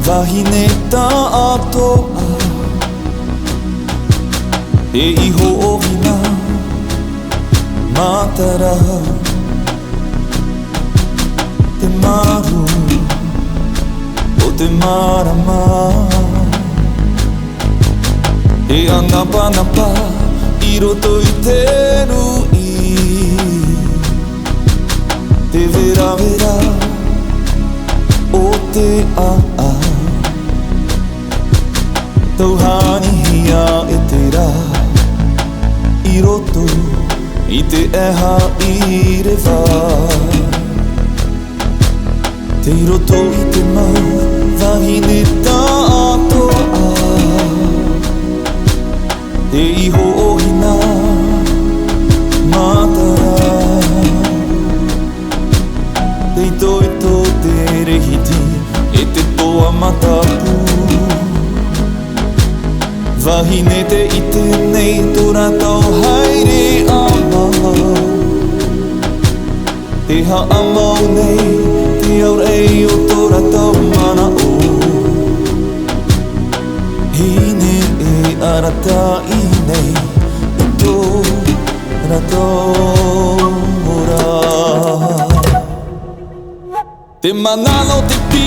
Vahineta atoa E iho ohina Matara Te maru O te marama E anapa napa I roto I te nui Te vera vera O te a Tauhani hia e te rā I roto I te eha I rewa Te roto I te mau Wahine tā atoa Te iho ohina Matara Te ito ito te rehiti E te poa matapu Wahine te I tēnei tora tau haere a mau Te haamau nei, te aurei o tora tau mana o Hine e arata I nei, I tora tora Te manalo te pi